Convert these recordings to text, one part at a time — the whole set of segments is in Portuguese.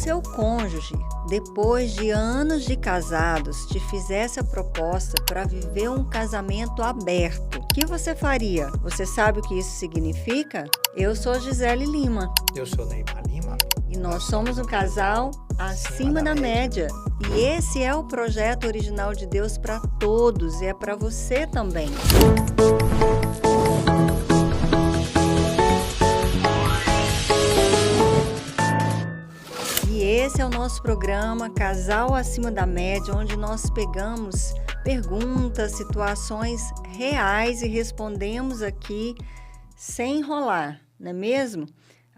seu cônjuge, depois de anos de casados, te fizesse a proposta para viver um casamento aberto, o que você faria? Você sabe o que isso significa? Eu sou Gisele Lima. Eu sou Neymar Lima. E nós somos um casal acima da média. E esse é o projeto original de Deus para todos e é para você também. E esse é o nosso programa Casal Acima da Média, onde nós pegamos perguntas, situações reais e respondemos aqui sem enrolar, não é mesmo?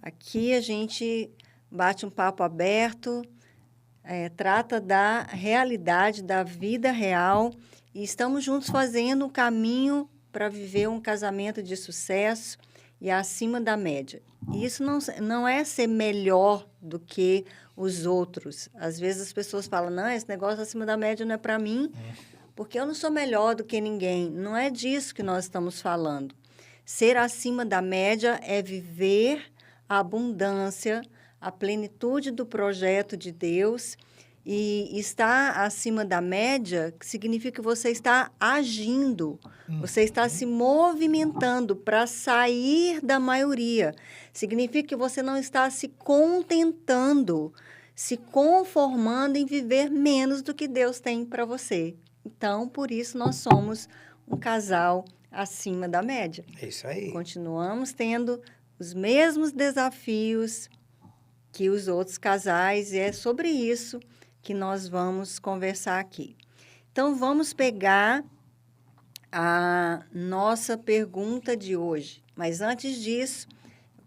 Aqui a gente bate um papo aberto, trata da realidade, da vida real e estamos juntos fazendo o caminho para viver um casamento de sucesso e acima da média. E isso não é ser melhor do que os outros. Às vezes as pessoas falam, não, esse negócio acima da média não é para mim, porque eu não sou melhor do que ninguém. Não é disso que nós estamos falando. Ser acima da média é viver a abundância, a plenitude do projeto de Deus. E estar acima da média significa que você está agindo, você está se movimentando para sair da maioria. Significa que você não está se contentando, se conformando em viver menos do que Deus tem para você. Então, por isso, nós somos um casal acima da média. É isso aí. Continuamos tendo os mesmos desafios que os outros casais, e é sobre isso que nós vamos conversar aqui. Então, vamos pegar a nossa pergunta de hoje. Mas antes disso,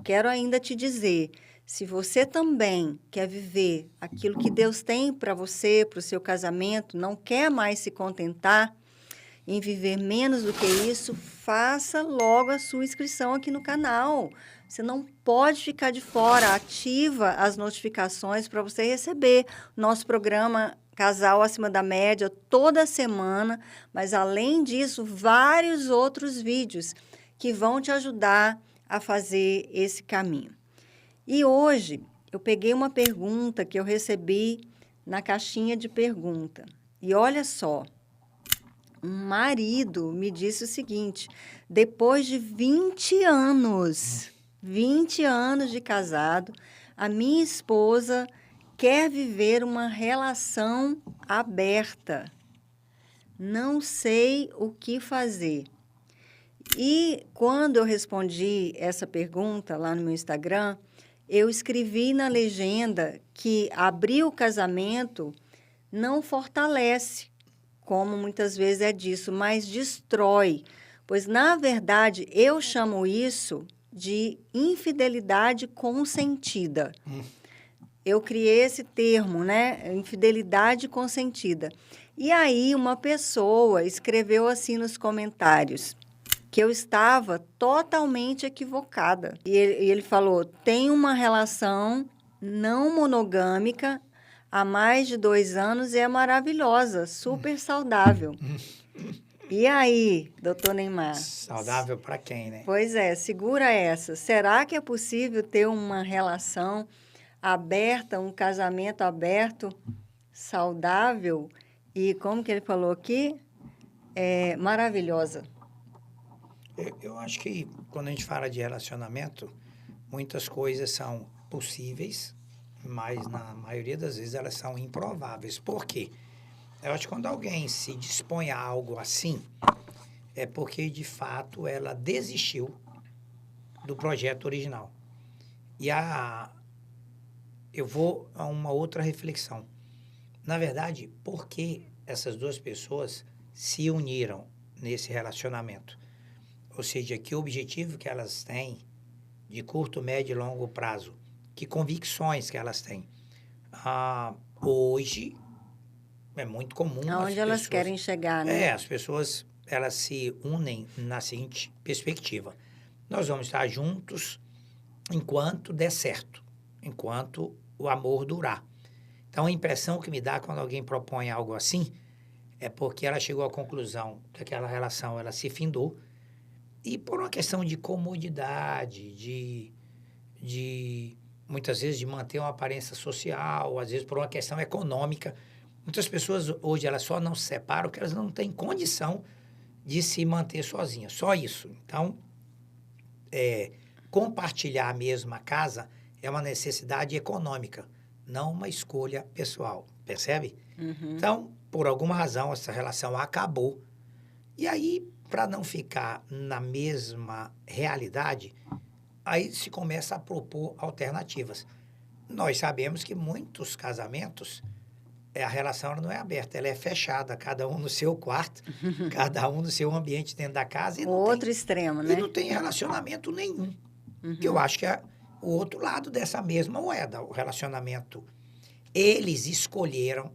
quero ainda te dizer, se você também quer viver aquilo que Deus tem para você, para o seu casamento, não quer mais se contentar em viver menos do que isso, faça logo a sua inscrição aqui no canal. Você não pode ficar de fora, ativa as notificações para você receber nosso programa Casal Acima da Média toda semana, mas além disso, vários outros vídeos que vão te ajudar a fazer esse caminho. E hoje eu peguei uma pergunta que eu recebi na caixinha de pergunta. E olha só, um marido me disse o seguinte, depois de 20 anos de casado, a minha esposa quer viver uma relação aberta. Não sei o que fazer. E quando eu respondi essa pergunta lá no meu Instagram, eu escrevi na legenda que abrir o casamento não fortalece, como muitas vezes é disso, mas destrói. Pois, na verdade, eu chamo isso de infidelidade consentida. Eu criei esse termo, né? Infidelidade consentida. E aí, uma pessoa escreveu assim nos comentários, que eu estava totalmente equivocada. E ele falou, tem uma relação não monogâmica há mais de 2 anos e é maravilhosa, super saudável. E aí, doutor Neymar? Saudável para quem, né? Pois é, segura essa. Será que é possível ter uma relação aberta, um casamento aberto, saudável e, como que ele falou aqui, maravilhosa? Eu acho que quando a gente fala de relacionamento, muitas coisas são possíveis, mas na maioria das vezes elas são improváveis. Por quê? Eu acho que quando alguém se dispõe a algo assim, é porque, de fato, ela desistiu do projeto original. E eu vou a uma outra reflexão. Na verdade, por que essas duas pessoas se uniram nesse relacionamento? Ou seja, que objetivo que elas têm de curto, médio e longo prazo? Que convicções que elas têm? Hoje, é muito comum... Aonde elas querem chegar, né? As pessoas, elas se unem na seguinte perspectiva. Nós vamos estar juntos enquanto der certo, enquanto o amor durar. Então, a impressão que me dá quando alguém propõe algo assim é porque ela chegou à conclusão que aquela relação ela se findou e por uma questão de comodidade, de muitas vezes de manter uma aparência social, às vezes por uma questão econômica. Muitas pessoas hoje elas só não se separam porque elas não têm condição de se manter sozinhas, só isso. Então, compartilhar a mesma casa é uma necessidade econômica, não uma escolha pessoal, percebe? Então, por alguma razão, essa relação acabou. E aí, para não ficar na mesma realidade, aí se começa a propor alternativas. Nós sabemos que muitos casamentos, a relação ela não é aberta, ela é fechada, cada um no seu quarto, cada um no seu ambiente dentro da casa. E não Outro tem, extremo, e né? não tem relacionamento nenhum. Que eu acho que é o outro lado dessa mesma moeda, o relacionamento. Eles escolheram.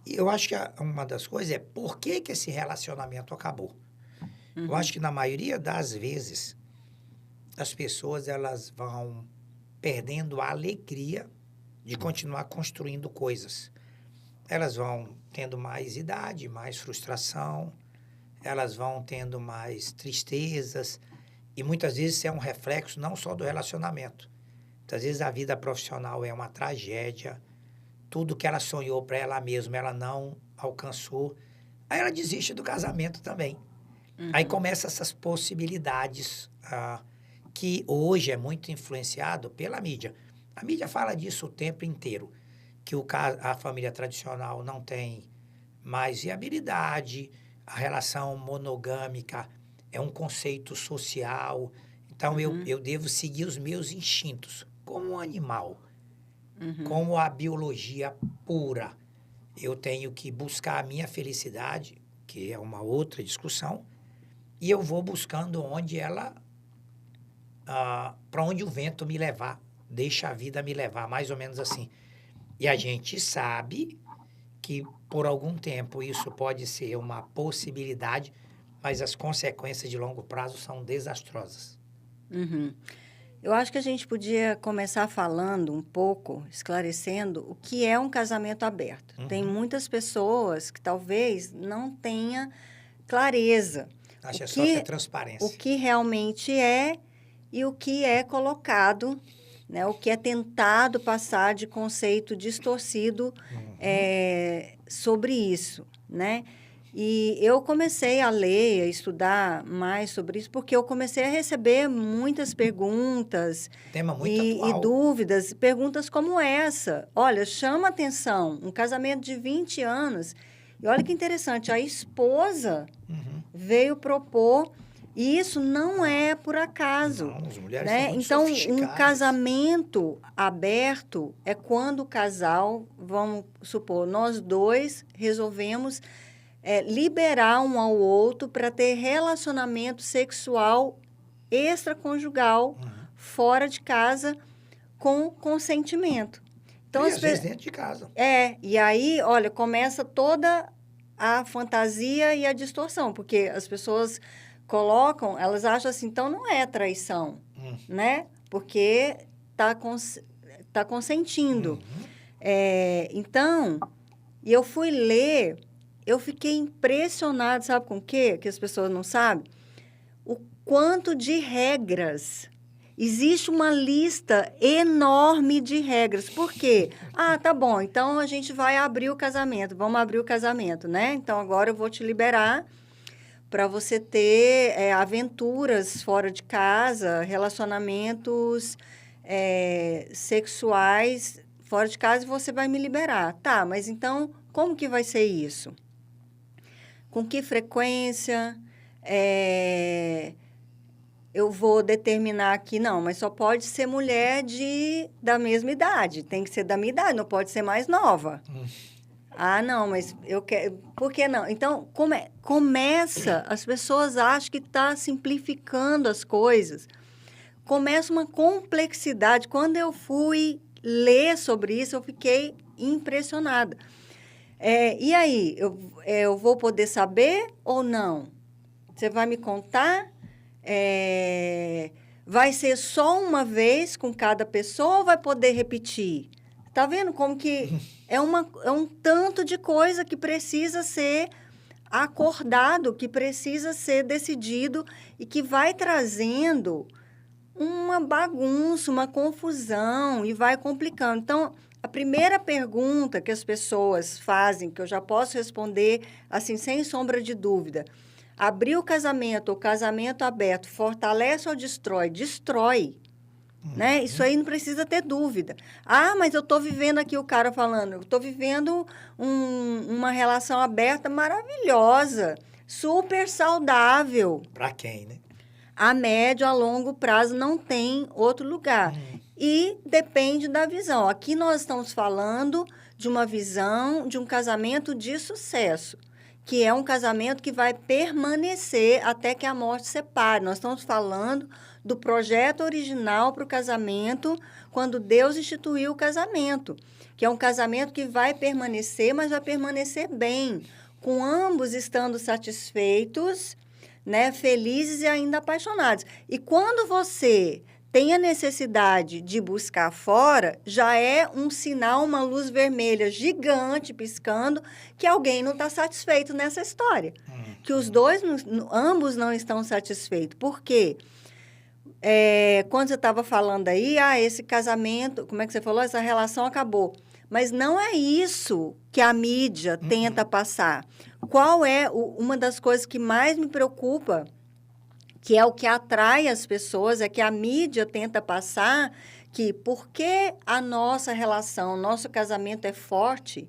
E eu acho que uma das coisas é por que esse relacionamento acabou. Eu acho que na maioria das vezes as pessoas elas vão perdendo a alegria de continuar construindo coisas. Elas vão tendo mais idade, mais frustração, elas vão tendo mais tristezas, e muitas vezes isso é um reflexo não só do relacionamento. Muitas vezes a vida profissional é uma tragédia, tudo que ela sonhou para ela mesma, ela não alcançou. Aí ela desiste do casamento também. Aí começam essas possibilidades que hoje é muito influenciado pela mídia. A mídia fala disso o tempo inteiro, que a família tradicional não tem mais viabilidade, a relação monogâmica é um conceito social. Então, eu devo seguir os meus instintos, como um animal, como a biologia pura. Eu tenho que buscar a minha felicidade, que é uma outra discussão, e eu vou buscando onde para onde o vento me levar, deixa a vida me levar, mais ou menos assim. E a gente sabe que por algum tempo isso pode ser uma possibilidade, mas as consequências de longo prazo são desastrosas. Eu acho que a gente podia começar falando um pouco, esclarecendo o que é um casamento aberto. Tem muitas pessoas que talvez não tenham clareza. Acho que só ter transparência. O que realmente é e o que é colocado, né? O que é tentado passar de conceito distorcido sobre isso, né? E eu comecei a ler, a estudar mais sobre isso, porque eu comecei a receber muitas perguntas Tema muito atual. e dúvidas, perguntas como essa. Olha, chama atenção, um casamento de 20 anos, e olha que interessante, a esposa veio propor, e isso não é por acaso. Não, as mulheres né? são muito Então, um sofisticadas. casamento aberto é quando o casal, vamos supor, nós dois resolvemos liberar um ao outro para ter relacionamento sexual extraconjugal fora de casa com consentimento. Então, E às vezes dentro de casa. E aí, olha, começa toda a fantasia e a distorção, porque as pessoas colocam, elas acham assim, então não é traição, né? Porque tá consentindo. Então, e eu fui ler, eu fiquei impressionada, sabe com o quê? Que as pessoas não sabem? O quanto de regras. Existe uma lista enorme de regras. Por quê? Ah, tá bom, então a gente vai abrir o casamento. Vamos abrir o casamento, né? Então, agora eu vou te liberar para você ter aventuras fora de casa, relacionamentos sexuais fora de casa e você vai me liberar. Tá, mas então, como que vai ser isso? Com que frequência? Eu vou determinar aqui, não, mas só pode ser mulher da mesma idade. Tem que ser da minha idade, não pode ser mais nova. Ah, não, mas eu quero... Por que não? Então, começa... As pessoas acham que está simplificando as coisas. Começa uma complexidade. Quando eu fui ler sobre isso, eu fiquei impressionada. E aí, eu vou poder saber ou não? Você vai me contar? Vai ser só uma vez com cada pessoa ou vai poder repetir? Tá vendo como que é um tanto de coisa que precisa ser acordado, que precisa ser decidido e que vai trazendo uma bagunça, uma confusão e vai complicando. Então, a primeira pergunta que as pessoas fazem, que eu já posso responder assim, sem sombra de dúvida: abrir o casamento ou casamento aberto fortalece ou destrói? Destrói. Né? Isso aí não precisa ter dúvida. Ah, mas eu estou vivendo aqui, o cara falando, eu estou vivendo uma relação aberta maravilhosa, super saudável. Para quem, né? A médio, a longo prazo, não tem outro lugar. E depende da visão. Aqui nós estamos falando de uma visão de um casamento de sucesso, que é um casamento que vai permanecer até que a morte separe. Nós estamos falando do projeto original para o casamento, quando Deus instituiu o casamento, que é um casamento que vai permanecer, mas vai permanecer bem, com ambos estando satisfeitos, né, felizes e ainda apaixonados. E quando você tem a necessidade de buscar fora, já é um sinal, uma luz vermelha gigante piscando, que alguém não está satisfeito nessa história. Que os dois, ambos não estão satisfeitos. Por quê? Quando você estava falando aí, esse casamento, como é que você falou? Essa relação acabou. Mas não é isso que a mídia tenta passar. Qual é uma das coisas que mais me preocupa, que é o que atrai as pessoas, é que a mídia tenta passar que porque a nossa relação, nosso casamento é forte,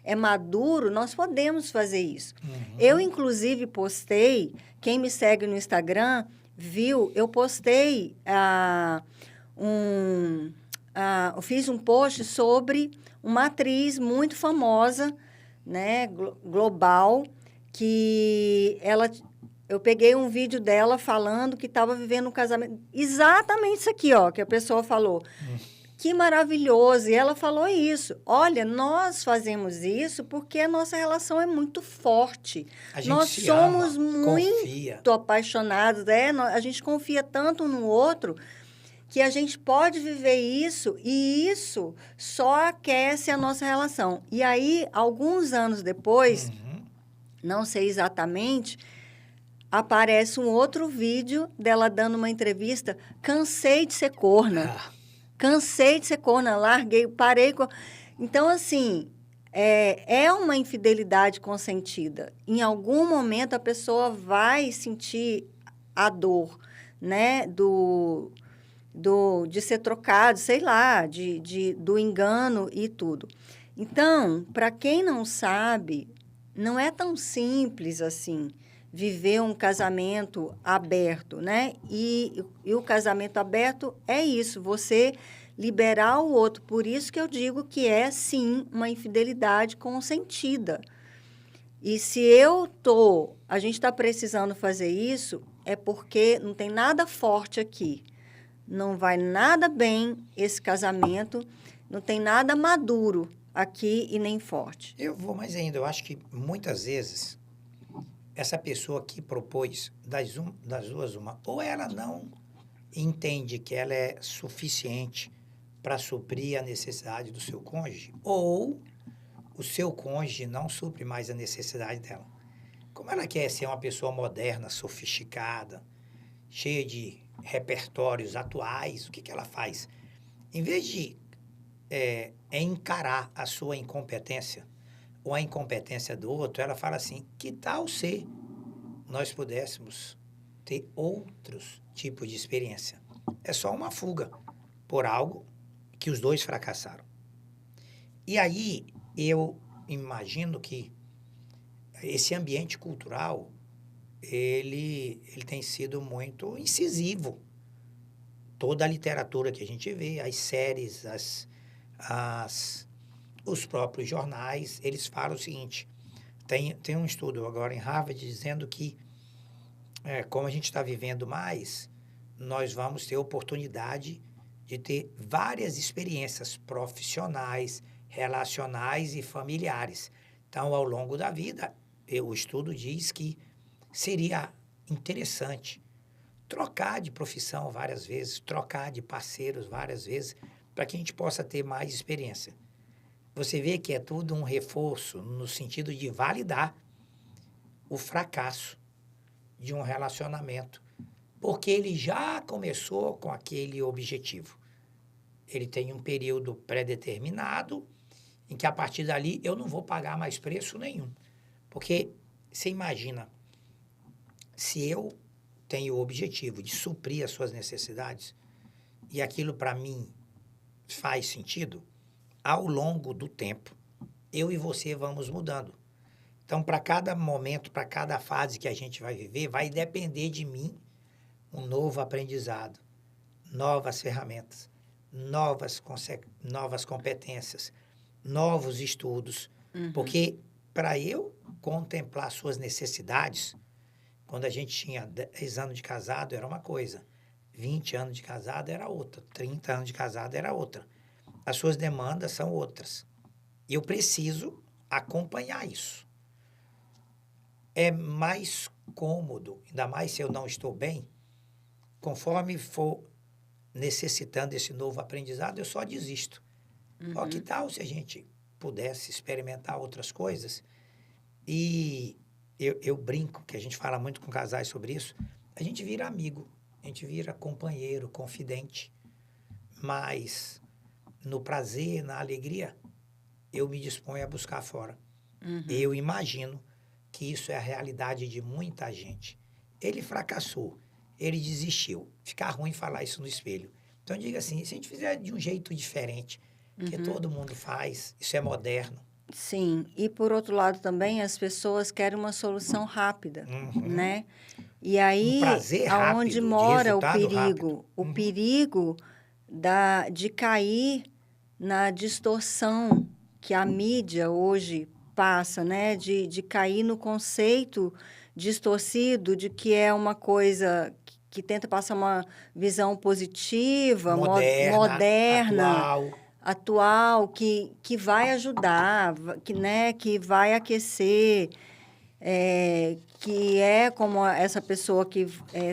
é maduro, nós podemos fazer isso. Eu, inclusive, postei, quem me segue no Instagram viu, eu postei, eu fiz um post sobre uma atriz muito famosa, né, global, que eu peguei um vídeo dela falando que estava vivendo um casamento, exatamente isso aqui, ó, que a pessoa falou. Que maravilhoso! E ela falou isso. Olha, nós fazemos isso porque a nossa relação é muito forte. Nós somos muito apaixonados, a gente confia tanto um no outro que a gente pode viver isso e isso só aquece a nossa relação. E aí, alguns anos depois, não sei exatamente, aparece um outro vídeo dela dando uma entrevista. Cansei de ser corna. Cansei de ser corna, larguei, parei com... Então, assim, é uma infidelidade consentida. Em algum momento, a pessoa vai sentir a dor, né, de ser trocado, sei lá, do engano e tudo. Então, para quem não sabe, não é tão simples assim viver um casamento aberto, né? E o casamento aberto é isso, você liberar o outro. Por isso que eu digo que é, sim, uma infidelidade consentida. E se a gente está precisando fazer isso, é porque não tem nada forte aqui. Não vai nada bem esse casamento, não tem nada maduro aqui e nem forte. Eu vou mais ainda, eu acho que muitas vezes essa pessoa que propôs das duas uma, ou ela não entende que ela é suficiente para suprir a necessidade do seu cônjuge, ou o seu cônjuge não supre mais a necessidade dela. Como ela quer ser uma pessoa moderna, sofisticada, cheia de repertórios atuais, o que ela faz? Em vez de encarar a sua incompetência ou a incompetência do outro, ela fala assim, que tal se nós pudéssemos ter outros tipos de experiência? É só uma fuga por algo que os dois fracassaram. E aí, eu imagino que esse ambiente cultural, ele tem sido muito incisivo. Toda a literatura que a gente vê, as séries, os próprios jornais, eles falam o seguinte, tem um estudo agora em Harvard dizendo que, como a gente está vivendo mais, nós vamos ter oportunidade de ter várias experiências profissionais, relacionais e familiares. Então, ao longo da vida, o estudo diz que seria interessante trocar de profissão várias vezes, trocar de parceiros várias vezes, para que a gente possa ter mais experiência. Você vê que é tudo um reforço no sentido de validar o fracasso de um relacionamento porque ele já começou com aquele objetivo. Ele tem um período pré-determinado, em que a partir dali eu não vou pagar mais preço nenhum. Porque você imagina, se eu tenho o objetivo de suprir as suas necessidades, e aquilo para mim faz sentido, ao longo do tempo, eu e você vamos mudando. Então, para cada momento, para cada fase que a gente vai viver, vai depender de mim um novo aprendizado, novas ferramentas, novas competências, novos estudos. Porque para eu contemplar suas necessidades, quando a gente tinha 10 anos de casado, era uma coisa. 20 anos de casado era outra. 30 anos de casado era outra. As suas demandas são outras. E eu preciso acompanhar isso. É mais cômodo, ainda mais se eu não estou bem, conforme for necessitando esse novo aprendizado, eu só desisto. Ó, que tal se a gente pudesse experimentar outras coisas? E eu brinco, que a gente fala muito com casais sobre isso, a gente vira amigo, a gente vira companheiro, confidente, mas no prazer, na alegria, eu me disponho a buscar fora. Eu imagino que isso é a realidade de muita gente. Ele fracassou, ele desistiu. Fica ruim falar isso no espelho. Então, diga assim, se a gente fizer de um jeito diferente, que todo mundo faz, isso é moderno. Sim, e por outro lado também as pessoas querem uma solução rápida, né? E aí, prazer aonde rápido, de mora o resultado perigo? rápido. O perigo de cair na distorção que a mídia hoje passa, né? De cair no conceito distorcido de que é uma coisa que tenta passar uma visão positiva, moderna, atual, que vai ajudar, que vai aquecer, que é como essa pessoa que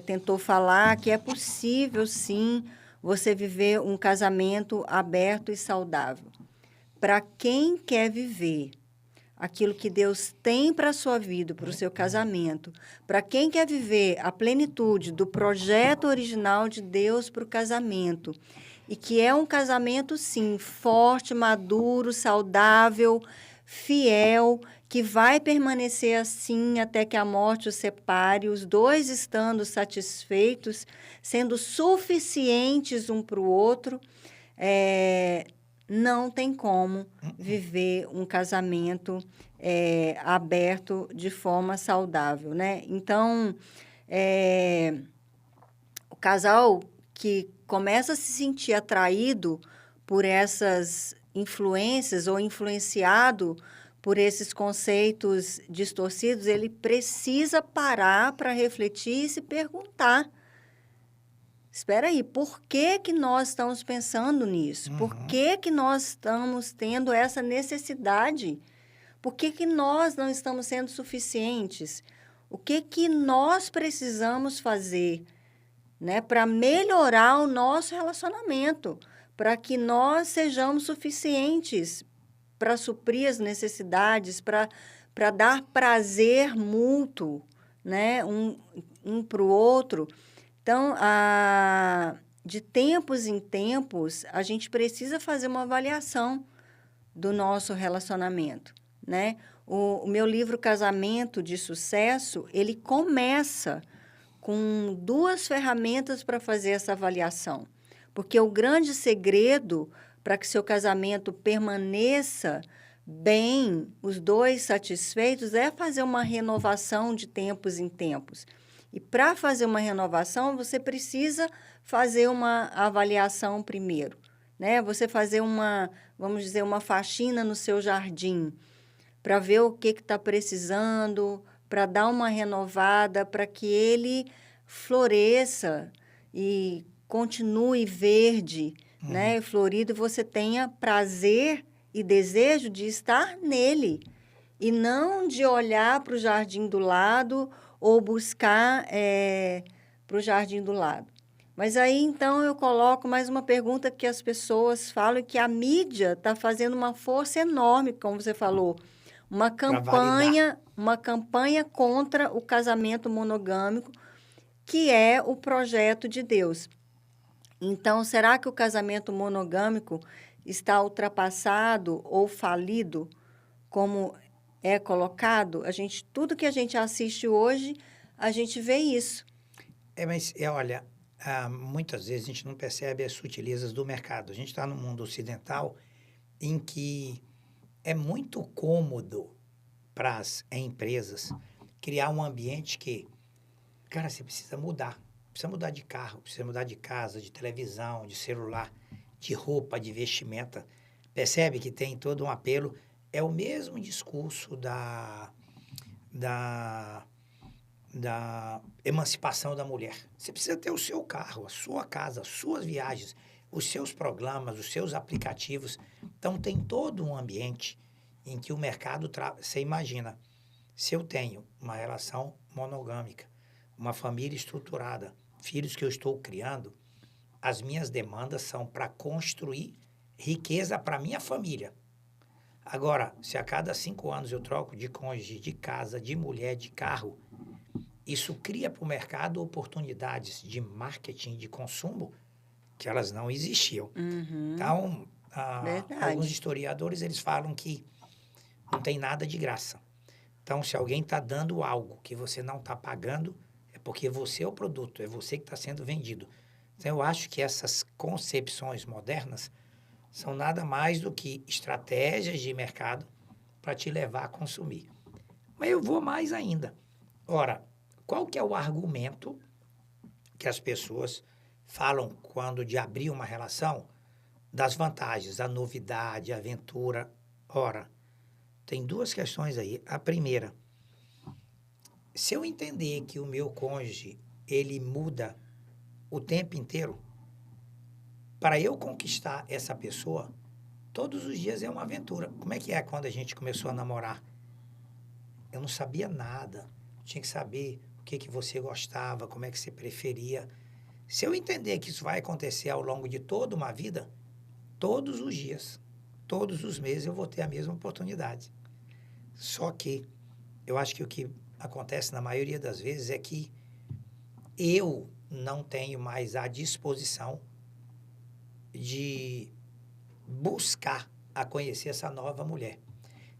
tentou falar, que é possível, sim, você viver um casamento aberto e saudável. Para quem quer viver aquilo que Deus tem para a sua vida, para o seu casamento, para quem quer viver a plenitude do projeto original de Deus para o casamento, e que é um casamento, sim, forte, maduro, saudável, fiel, que vai permanecer assim até que a morte os separe, os dois estando satisfeitos, sendo suficientes um para o outro, não tem como viver um casamento aberto de forma saudável, né? Então, o casal que começa a se sentir atraído por essas influências ou influenciado por esses conceitos distorcidos, ele precisa parar para refletir e se perguntar: espera aí, por que que nós estamos pensando nisso? Por que que nós estamos tendo essa necessidade? Por que que nós não estamos sendo suficientes? O que que nós precisamos fazer, né, para melhorar o nosso relacionamento, para que nós sejamos suficientes para suprir as necessidades, para dar prazer mútuo, né, um para o outro. Então, de tempos em tempos, a gente precisa fazer uma avaliação do nosso relacionamento, né? O meu livro Casamento de Sucesso, ele começa com 2 ferramentas para fazer essa avaliação. Porque o grande segredo para que seu casamento permaneça bem, os dois satisfeitos, é fazer uma renovação de tempos em tempos. E para fazer uma renovação, você precisa fazer uma avaliação primeiro, né? Você fazer vamos dizer, uma faxina no seu jardim, para ver o que está precisando, para dar uma renovada, para que ele floresça e continue verde, né? Florido, e você tenha prazer e desejo de estar nele, e não de olhar para o jardim do lado ou buscar para o jardim do lado. Mas aí, então, eu coloco mais uma pergunta que as pessoas falam, que a mídia está fazendo uma força enorme, como você falou, uma campanha contra o casamento monogâmico, que é o projeto de Deus. Então, será que o casamento monogâmico está ultrapassado ou falido, como é colocado? Tudo que a gente assiste hoje, a gente vê isso. Mas, olha, muitas vezes a gente não percebe as sutilezas do mercado. A gente está no mundo ocidental em que é muito cômodo para as empresas criar um ambiente que, cara, você precisa mudar. Precisa mudar de carro, precisa mudar de casa, de televisão, de celular, de roupa, de vestimenta. Percebe que tem todo um apelo. É o mesmo discurso da emancipação da mulher. Você precisa ter o seu carro, a sua casa, as suas viagens, os seus programas, os seus aplicativos. Então, tem todo um ambiente em que o mercado... Você imagina, se eu tenho uma relação monogâmica, uma família estruturada, filhos que eu estou criando, as minhas demandas são para construir riqueza para minha família. Agora, se a cada 5 anos eu troco de cônjuge, de casa, de mulher, de carro, isso cria para o mercado oportunidades de marketing, de consumo, que elas não existiam. Então, alguns historiadores eles falam que não tem nada de graça. Então, se alguém está dando algo que você não está pagando, é porque você é o produto, é você que está sendo vendido. Então, eu acho que essas concepções modernas são nada mais do que estratégias de mercado para te levar a consumir. Mas eu vou mais ainda. Ora, qual que é o argumento que as pessoas falam quando de abrir uma relação? Das vantagens, a novidade, a aventura. Ora, tem 2 questões aí. A primeira, se eu entender que o meu cônjuge, ele muda o tempo inteiro, para eu conquistar essa pessoa, todos os dias é uma aventura. Como é que é quando a gente começou a namorar? Eu não sabia nada. Tinha que saber o que você gostava, como é que você preferia. Se eu entender que isso vai acontecer ao longo de toda uma vida, todos os dias, todos os meses eu vou ter a mesma oportunidade. Só que eu acho que o que acontece na maioria das vezes é que eu não tenho mais a disposição de buscar a conhecer essa nova mulher.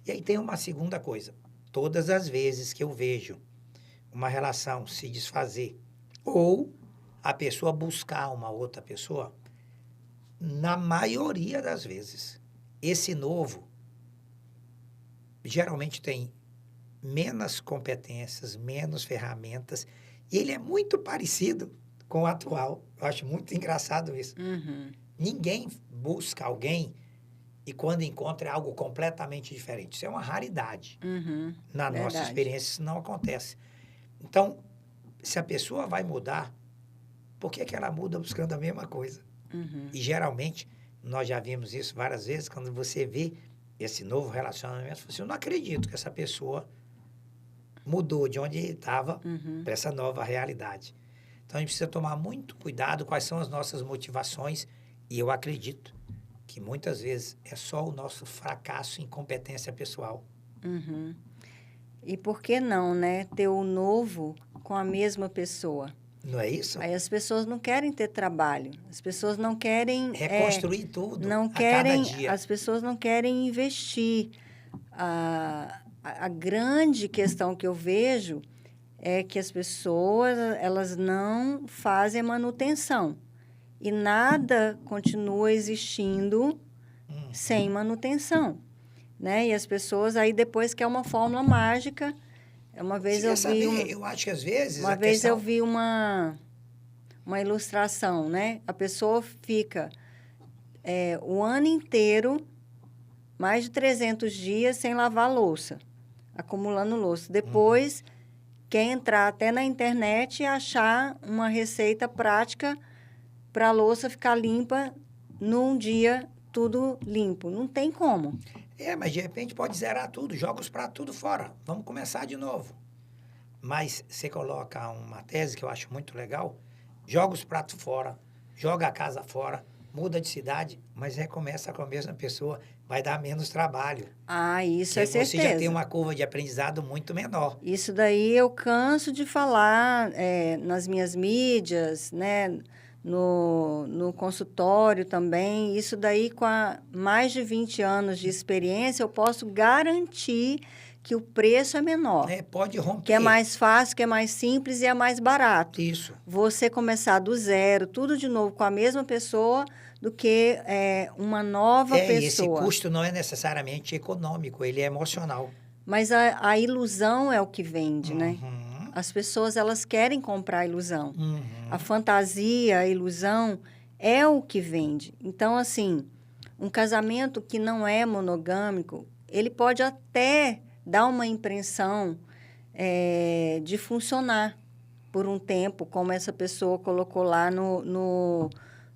E aí tem uma segunda coisa. Todas as vezes que eu vejo uma relação se desfazer ou a pessoa buscar uma outra pessoa, na maioria das vezes, esse novo geralmente tem menos competências, menos ferramentas, e ele é muito parecido com o atual. Eu acho muito engraçado isso. Ninguém busca alguém e quando encontra é algo completamente diferente. Isso é uma raridade. Na nossa experiência, isso não acontece. Então, se a pessoa vai mudar, por que ela muda buscando a mesma coisa? E geralmente, nós já vimos isso várias vezes, quando você vê esse novo relacionamento, você assim, eu não acredito que essa pessoa mudou de onde ele estava para essa nova realidade. Então, a gente precisa tomar muito cuidado quais são as nossas motivações, e eu acredito que muitas vezes é só o nosso fracasso e incompetência pessoal. E por que não, né? Ter o novo com a mesma pessoa. Não é isso? Aí as pessoas não querem ter trabalho. As pessoas não querem... reconstruir tudo não a querem, cada dia. As pessoas não querem investir. A grande questão que eu vejo é que as pessoas, elas não fazem manutenção. E nada continua existindo sem manutenção, né? E as pessoas aí depois quer uma fórmula mágica. Uma vez eu vi eu acho que às vezes uma vez eu vi uma ilustração, né? A pessoa fica o ano inteiro, mais de 300 dias sem lavar a louça, acumulando louça. Depois quer entrar até na internet e achar uma receita prática para a louça ficar limpa num dia tudo limpo. Não tem como. Mas de repente pode zerar tudo, joga os pratos tudo fora. Vamos começar de novo. Mas você coloca uma tese que eu acho muito legal, joga os pratos fora, joga a casa fora, muda de cidade, mas recomeça com a mesma pessoa, vai dar menos trabalho. Ah, isso é Porque você já tem certeza. uma curva de aprendizado muito menor. Isso daí eu canso de falar nas minhas mídias, né? No consultório também. Isso daí, com mais de 20 anos de experiência, eu posso garantir que o preço é menor. Né? Pode romper. Que é mais fácil, que é mais simples e é mais barato. Isso. Você começar do zero, tudo de novo com a mesma pessoa, do que uma nova pessoa. E esse custo não é necessariamente econômico, ele é emocional. Mas a ilusão é o que vende, né? Uhum. As pessoas, elas querem comprar a ilusão. Uhum. A fantasia, a ilusão é o que vende. Então, assim, um casamento que não é monogâmico, ele pode até dar uma impressão de funcionar por um tempo, como essa pessoa colocou lá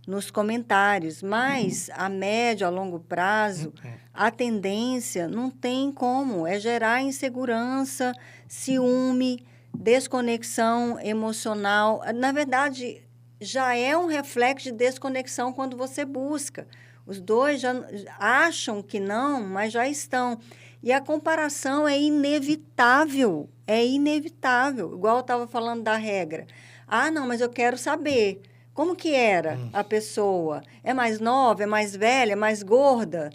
nos comentários. Mas, a médio, a longo prazo, a tendência não tem como. É gerar insegurança, ciúme, desconexão emocional. Na verdade, já é um reflexo de desconexão quando você busca. Os dois já acham que não, mas já estão. E a comparação é inevitável. É inevitável. Igual eu estava falando da regra. Ah, não, mas eu quero saber. Como que era a pessoa? É mais nova, é mais velha, é mais gorda?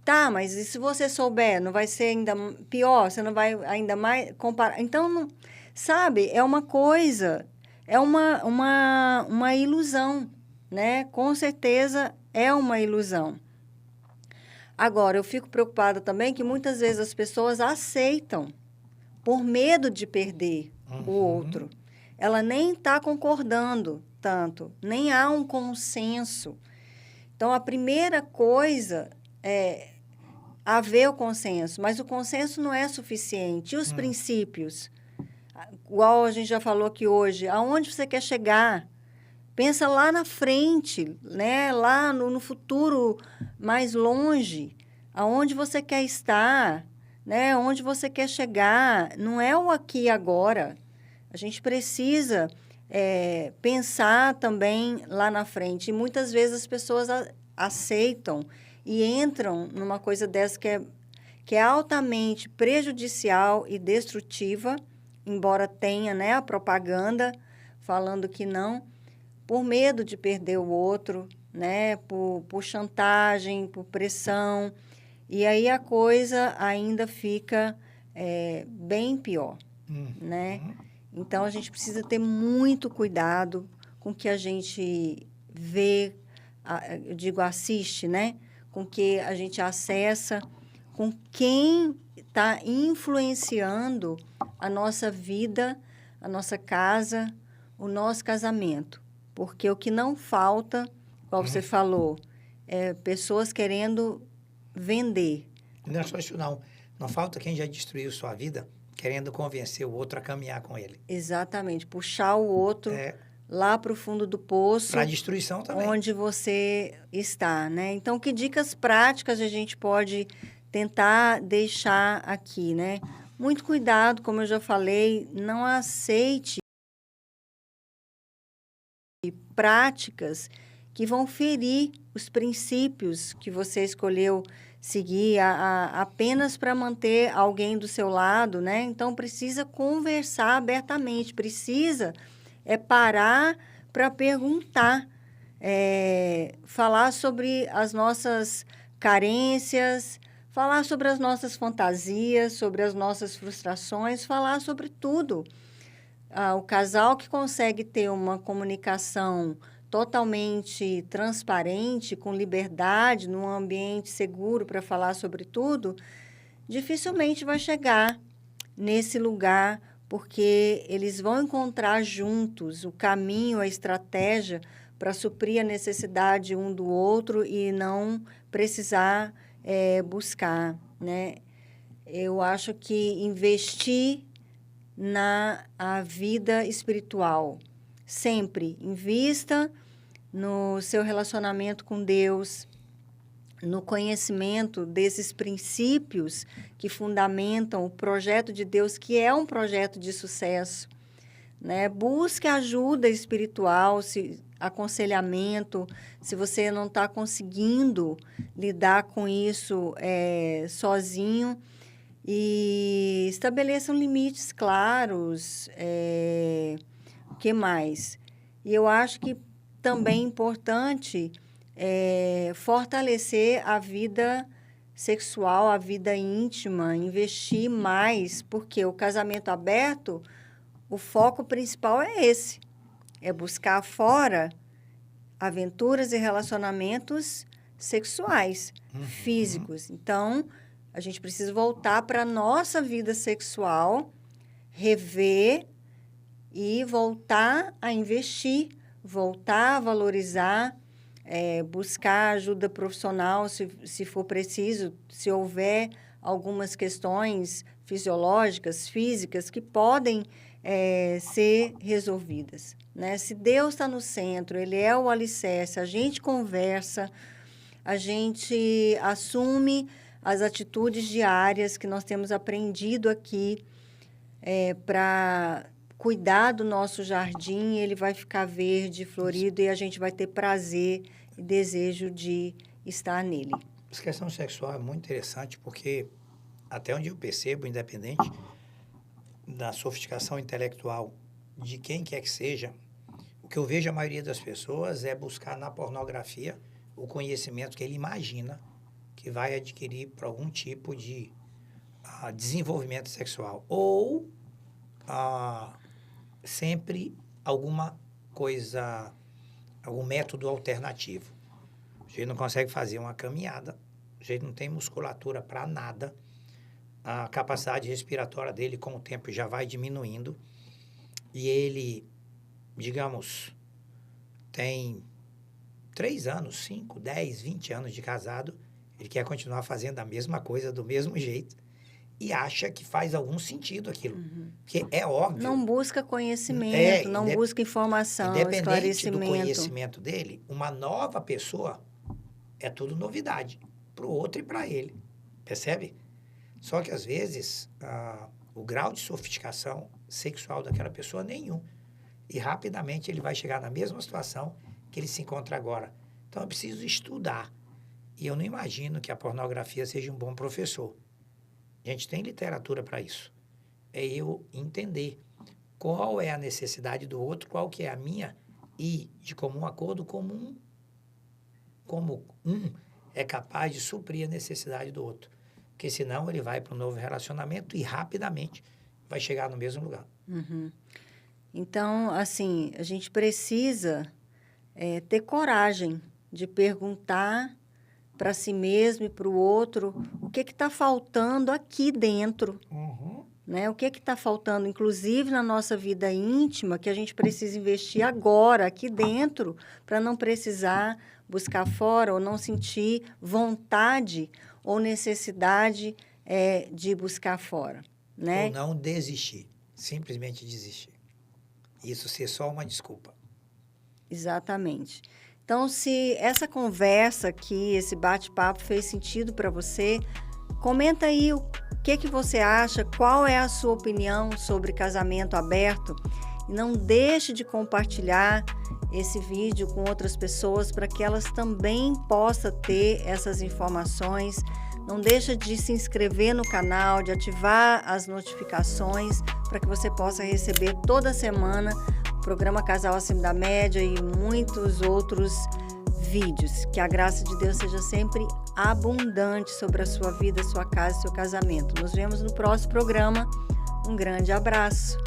Tá, mas e se você souber, não vai ser ainda pior? Você não vai ainda mais comparar? Então, não, sabe, é uma coisa, é uma ilusão, né? Com certeza é uma ilusão. Agora, eu fico preocupada também que muitas vezes as pessoas aceitam por medo de perder o outro. Ela nem está concordando tanto, nem há um consenso. Então, a primeira coisa é haver o consenso, mas o consenso não é suficiente. E os princípios? Igual a gente já falou aqui hoje, aonde você quer chegar? Pensa lá na frente, né? Lá no futuro mais longe, aonde você quer estar, né? Onde você quer chegar. Não é o aqui e agora. A gente precisa pensar também lá na frente. E muitas vezes as pessoas aceitam e entram numa coisa dessa que é altamente prejudicial e destrutiva, embora tenha, né, a propaganda falando que não, por medo de perder o outro, né, por chantagem, por pressão. E aí a coisa ainda fica bem pior, né? Então, a gente precisa ter muito cuidado com o que a gente vê, eu digo, assiste, né? Com o que a gente acessa, com quem está influenciando a nossa vida, a nossa casa, o nosso casamento. Porque o que não falta, como você falou, é pessoas querendo vender. Não é só isso, não. Não falta quem já destruiu sua vida querendo convencer o outro a caminhar com ele. Exatamente. Puxar o outro lá para o fundo do poço. Para a destruição também. Onde você está, né? Então, que dicas práticas a gente pode tentar deixar aqui, né? Muito cuidado, como eu já falei, não aceite práticas que vão ferir os princípios que você escolheu seguir apenas para manter alguém do seu lado, né? Então, precisa conversar abertamente, precisa parar para perguntar, falar sobre as nossas carências, falar sobre as nossas fantasias, sobre as nossas frustrações, falar sobre tudo. O casal que consegue ter uma comunicação totalmente transparente, com liberdade, num ambiente seguro para falar sobre tudo, dificilmente vai chegar nesse lugar, porque eles vão encontrar juntos o caminho, a estratégia para suprir a necessidade um do outro e não precisar buscar, né? Eu acho que investir na vida espiritual, sempre invista no seu relacionamento com Deus, no conhecimento desses princípios que fundamentam o projeto de Deus, que é um projeto de sucesso, né? Busque ajuda espiritual, se aconselhamento, se você não está conseguindo lidar com isso sozinho, e estabeleçam limites claros. O que mais? E eu acho que também é importante fortalecer a vida sexual, a vida íntima, investir mais, porque o casamento aberto, o foco principal é esse, é buscar fora aventuras e relacionamentos sexuais, físicos. Então, a gente precisa voltar para a nossa vida sexual, rever e voltar a investir, voltar a valorizar, buscar ajuda profissional se for preciso, se houver algumas questões fisiológicas, físicas, que podem ser resolvidas, né? Se Deus está no centro, Ele é o alicerce, a gente conversa, a gente assume as atitudes diárias que nós temos aprendido aqui para cuidar do nosso jardim, ele vai ficar verde, florido, e a gente vai ter prazer e desejo de estar nele. Essa questão sexual é muito interessante porque, até onde eu percebo, independente da sofisticação intelectual de quem quer que seja, o que eu vejo a maioria das pessoas é buscar na pornografia o conhecimento que ele imagina que vai adquirir por algum tipo de desenvolvimento sexual. Ou sempre alguma coisa, algum método alternativo. O jeito não consegue fazer uma caminhada, o jeito não tem musculatura para nada, a capacidade respiratória dele com o tempo já vai diminuindo e ele, digamos, tem 3 anos, 5, 10, 20 anos de casado, ele quer continuar fazendo a mesma coisa do mesmo jeito e acha que faz algum sentido aquilo. Porque é óbvio. Não busca conhecimento, não busca informação, esclarecimento. Independente do conhecimento dele, uma nova pessoa é tudo novidade para o outro e para ele. Percebe? Só que, às vezes, o grau de sofisticação sexual daquela pessoa nenhum. E, rapidamente, ele vai chegar na mesma situação que ele se encontra agora. Então, é preciso estudar. E eu não imagino que a pornografia seja um bom professor. A gente tem literatura para isso. É eu entender qual é a necessidade do outro, qual que é a minha, e, de comum acordo, como um é capaz de suprir a necessidade do outro. Porque senão ele vai para um novo relacionamento e rapidamente vai chegar no mesmo lugar. Então, assim, a gente precisa ter coragem de perguntar para si mesmo e para o outro o que está faltando aqui dentro. Né? O que está faltando, inclusive na nossa vida íntima, que a gente precisa investir agora, aqui dentro, para não precisar buscar fora ou não sentir vontade ou necessidade de buscar fora. Né? Ou não desistir, simplesmente desistir. Isso ser só uma desculpa. Exatamente. Então, se essa conversa aqui, esse bate-papo fez sentido para você, comenta aí o que você acha, qual é a sua opinião sobre casamento aberto. E não deixe de compartilhar esse vídeo com outras pessoas para que elas também possam ter essas informações. Não deixe de se inscrever no canal, de ativar as notificações para que você possa receber toda semana o programa Casal Acima da Média e muitos outros vídeos. Que a graça de Deus seja sempre abundante sobre a sua vida, sua casa e seu casamento. Nos vemos no próximo programa. Um grande abraço.